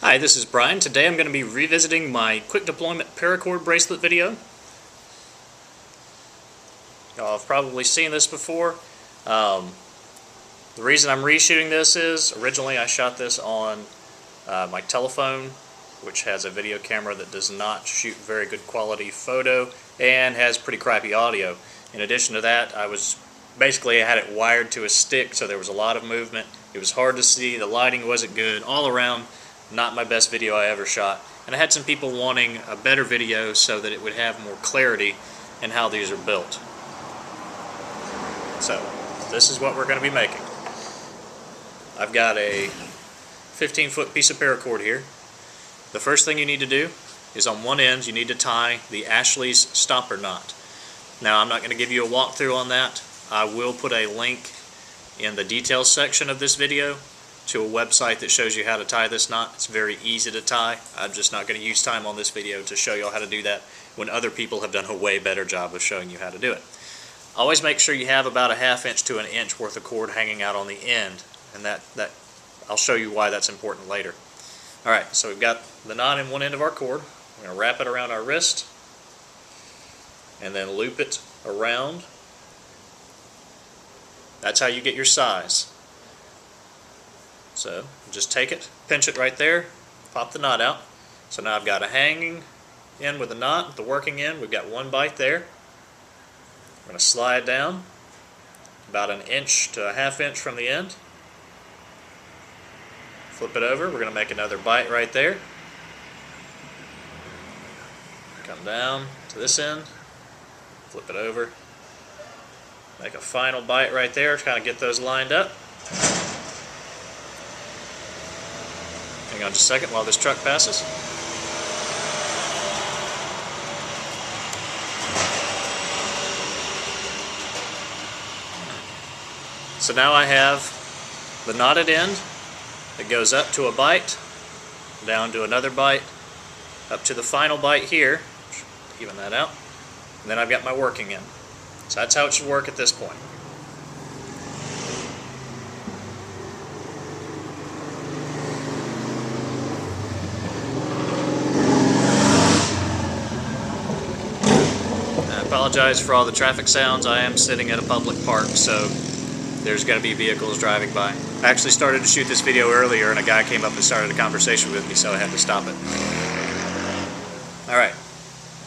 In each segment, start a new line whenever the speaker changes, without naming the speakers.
Hi, this is Brian. Today I'm going to be revisiting my quick deployment paracord bracelet video. Y'all have probably seen this before. The reason I'm reshooting this is originally I shot this on my telephone, which has a video camera that does not shoot very good quality photo and has pretty crappy audio. In addition to that, I had it wired to a stick, so there was a lot of movement. It was hard to see, the lighting wasn't good, all around not my best video I ever shot. And I had some people wanting a better video so that it would have more clarity in how these are built. So this is what we're going to be making. I've got a 15-foot piece of paracord here. The first thing you need to do is on one end you need to tie the Ashley's stopper knot. Now I'm not going to give you a walkthrough on that. I will put a link in the details section of this video to a website that shows you how to tie this knot. It's very easy to tie. I'm just not going to use time on this video to show you how to do that when other people have done a way better job of showing you how to do it. Always make sure you have about a ½ inch to an inch worth of cord hanging out on the end, and that I'll show you why that's important later. Alright, so we've got the knot in one end of our cord. We're going to wrap it around our wrist and then loop it around. That's how you get your size. So just take it, pinch it right there, pop the knot out. So now I've got a hanging end with a knot, the working end. We've got one bite there. I'm going to slide down about an inch to a ½ inch from the end. Flip it over. We're going to make another bite right there. Come down to this end, flip it over, make a final bite right there to kind of get those lined up. Hang on just a second while this truck passes. So now I have the knotted end that goes up to a bite, down to another bite, up to the final bite here, even that out, and then I've got my working end. So that's how it should work at this point. I apologize for all the traffic sounds. I am sitting at a public park, so there's going to be vehicles driving by. I actually started to shoot this video earlier and a guy came up and started a conversation with me, so I had to stop it. Alright,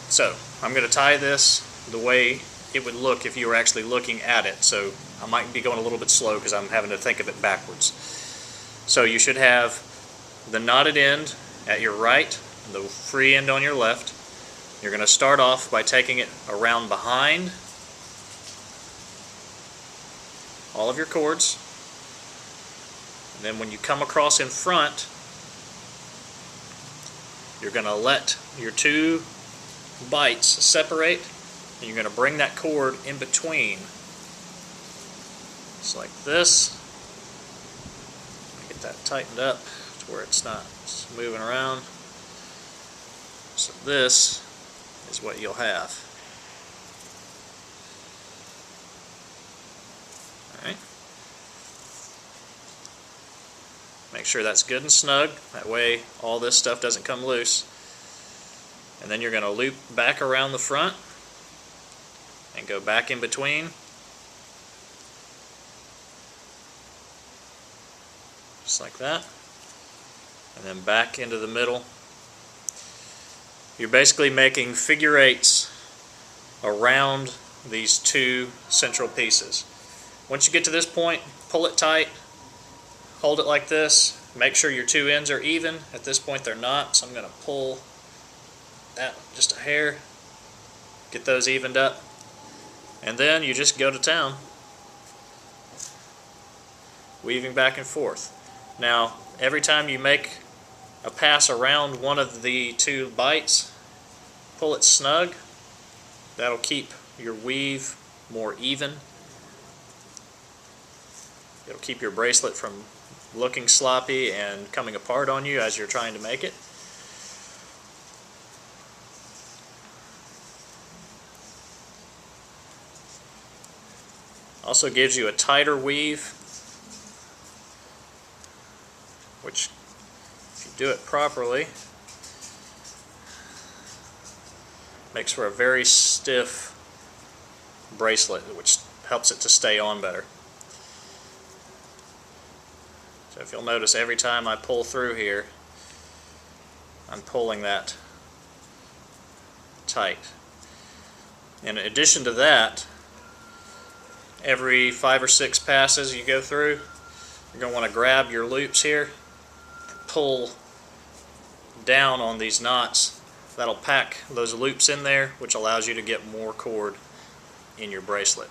so I'm going to tie this the way it would look if you were actually looking at it. So I might be going a little bit slow because I'm having to think of it backwards. So you should have the knotted end at your right, the free end on your left. You're going to start off by taking it around behind all of your cords. And then when you come across in front, you're going to let your two bites separate, and you're going to bring that cord in between. Just like this. Get that tightened up to where it's not moving around. So this is what you'll have. Alright. Make sure that's good and snug. That way all this stuff doesn't come loose. And then you're going to loop back around the front and go back in between. Just like that. And then back into the middle. You're basically making figure eights around these two central pieces. Once you get to this point, pull it tight, hold it like this, make sure your two ends are even. At this point they're not, so I'm going to pull that just a hair, get those evened up, and then you just go to town, weaving back and forth. Now every time you make a pass around one of the two bites, pull it snug. That'll keep your weave more even. It'll keep your bracelet from looking sloppy and coming apart on you as you're trying to make it. Also gives you a tighter weave, which If you do it properly, makes for a very stiff bracelet, which helps it to stay on better. So if you'll notice, every time I pull through here, I'm pulling that tight. In addition to that, every 5 or 6 passes you go through, you're going to want to grab your loops here and pull down on these knots. That'll pack those loops in there, which allows you to get more cord in your bracelet.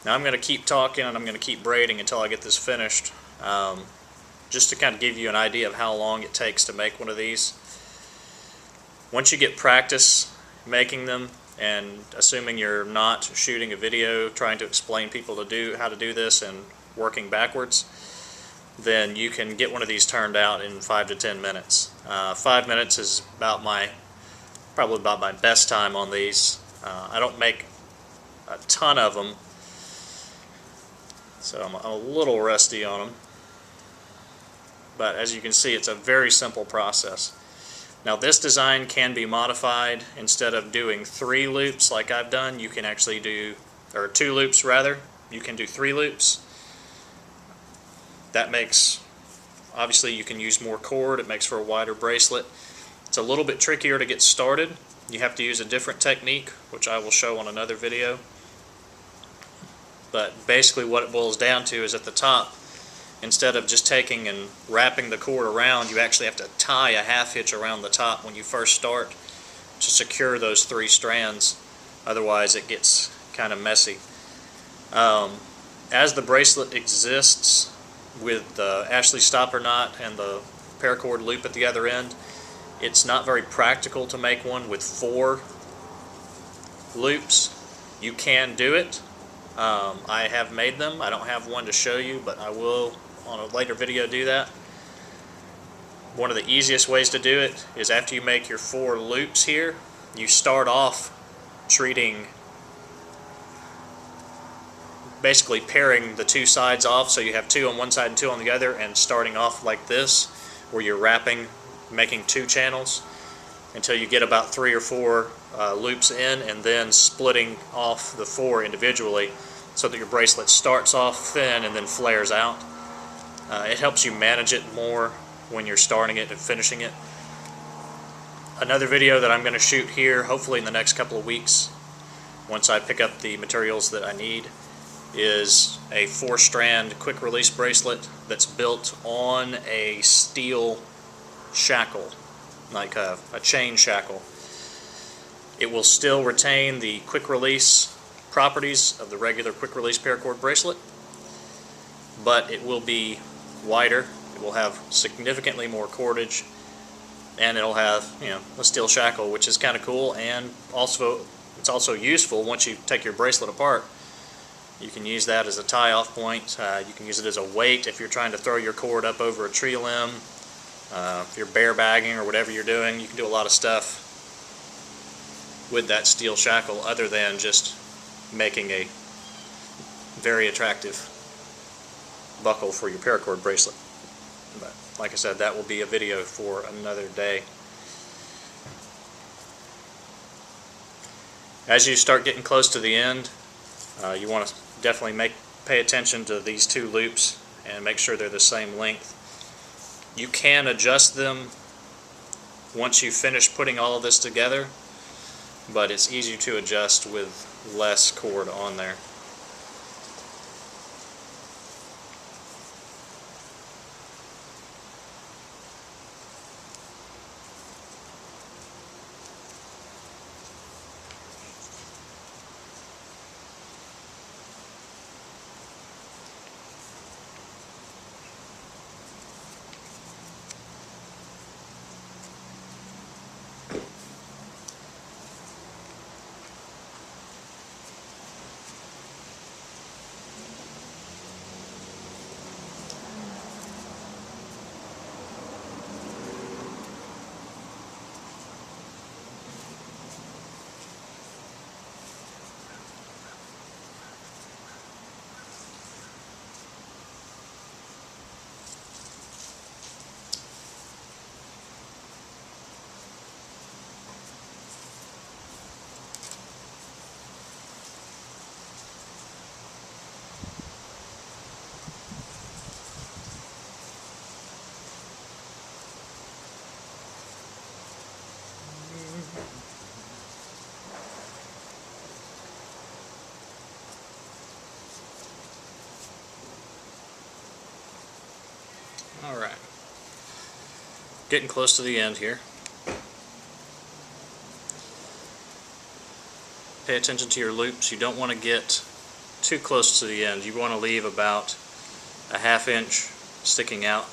Now I'm going to keep talking and I'm going to keep braiding until I get this finished, just to kind of give you an idea of how long it takes to make one of these. Once you get practice making them, and assuming you're not shooting a video trying to explain people how to do this and working backwards, then you can get one of these turned out in 5 to 10 minutes. 5 minutes is probably about my best time on these. I don't make a ton of them, so I'm a little rusty on them. But as you can see, it's a very simple process. Now this design can be modified. Instead of doing 3 loops like I've done, you can actually do, or 2 loops rather, you can do 3 loops. That makes, obviously you can use more cord, it makes for a wider bracelet. It's a little bit trickier to get started. You have to use a different technique, which I will show on another video. But basically what it boils down to is at the top, instead of just taking and wrapping the cord around, you actually have to tie a half hitch around the top when you first start to secure those 3 strands. Otherwise it gets kind of messy. As the bracelet exists with the Ashley stopper knot and the paracord loop at the other end, it's not very practical to make one with 4 loops. You can do it. I have made them. I don't have one to show you, but I will on a later video do that. One of the easiest ways to do it is after you make your 4 loops here, you start off basically pairing the 2 sides off, so you have 2 on one side and 2 on the other, and starting off like this, where you're wrapping, making 2 channels until you get about 3 or 4 loops in, and then splitting off the 4 individually so that your bracelet starts off thin and then flares out. It helps you manage it more when you're starting it and finishing it. Another video that I'm going to shoot here, hopefully in the next couple of weeks, once I pick up the materials that I need, is a 4-strand quick release bracelet that's built on a steel shackle, like a chain shackle. It will still retain the quick release properties of the regular quick release paracord bracelet, but it will be wider. It will have significantly more cordage, and it'll have, a steel shackle, which is kind of cool. And also it's also useful once you take your bracelet apart. You can use that as a tie-off point. You can use it as a weight if you're trying to throw your cord up over a tree limb. If you're bear bagging or whatever you're doing, you can do a lot of stuff with that steel shackle other than just making a very attractive buckle for your paracord bracelet. But like I said, that will be a video for another day. As you start getting close to the end, you want to definitely pay attention to these 2 loops and make sure they're the same length. You can adjust them once you finish putting all of this together, but it's easier to adjust with less cord on there. getting close to the end here. Pay attention to your loops. You don't want to get too close to the end. You want to leave about a ½ inch sticking out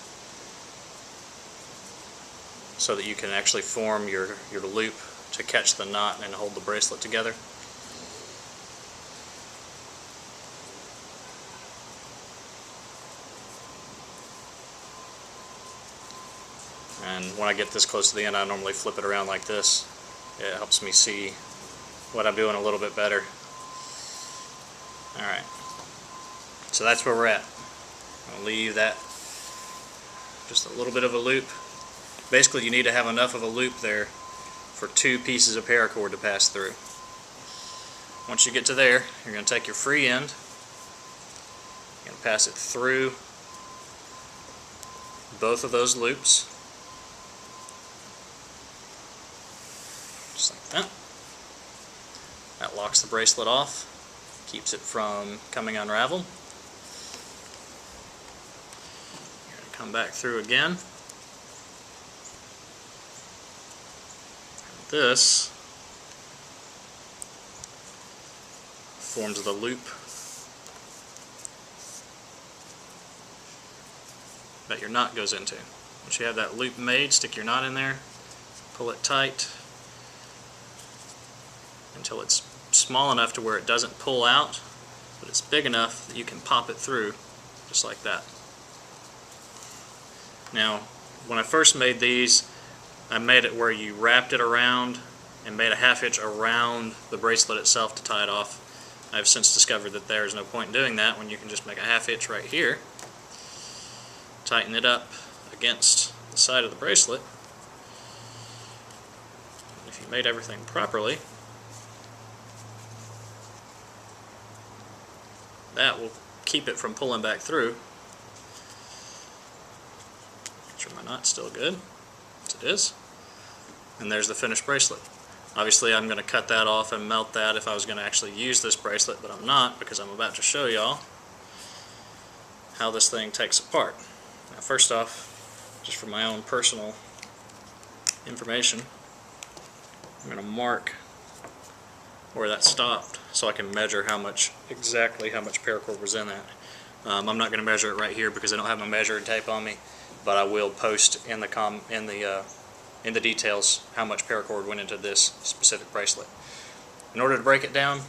so that you can actually form your loop to catch the knot and hold the bracelet together. And when I get this close to the end, I normally flip it around like this. It helps me see what I'm doing a little bit better. Alright, so that's where we're at. I'll leave that just a little bit of a loop. Basically, you need to have enough of a loop there for 2 pieces of paracord to pass through. Once you get to there, you're going to take your free end, you're going to pass it through both of those loops, just like that. That locks the bracelet off, keeps it from coming unraveled. You're going to come back through again. This forms the loop that your knot goes into. Once you have that loop made, stick your knot in there, pull it tight until it's small enough to where it doesn't pull out, but it's big enough that you can pop it through, just like that. Now, when I first made these, I made it where you wrapped it around and made a ½ inch around the bracelet itself to tie it off. I've since discovered that there's no point in doing that when you can just make a ½ inch right here, tighten it up against the side of the bracelet. And if you made everything properly, that will keep it from pulling back through. Make sure my knot's still good. Yes, it is. And there's the finished bracelet. Obviously, I'm going to cut that off and melt that if I was going to actually use this bracelet, but I'm not, because I'm about to show y'all how this thing takes apart. Now, first off, just for my own personal information, I'm going to mark where that stopped so I can measure exactly how much paracord was in that. I'm not going to measure it right here because I don't have my measuring tape on me, but I will post in the details how much paracord went into this specific bracelet. In order to break it down,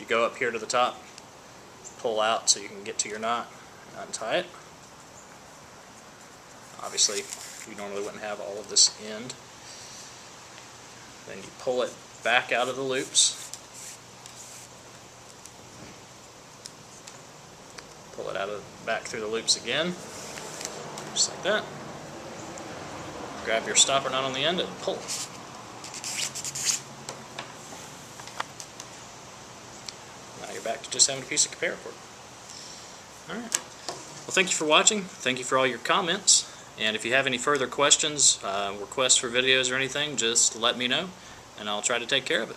you go up here to the top, pull out so you can get to your knot, and untie it. Obviously, you normally wouldn't have all of this end. Then you pull it back out of the loops, pull it back through the loops again, just like that. Grab your stopper knot on the end and pull. Now you're back to just having a piece of paracord. Alright. Well, thank you for watching. Thank you for all your comments. And if you have any further questions, requests for videos or anything, just let me know and I'll try to take care of it.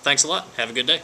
Thanks a lot. Have a good day.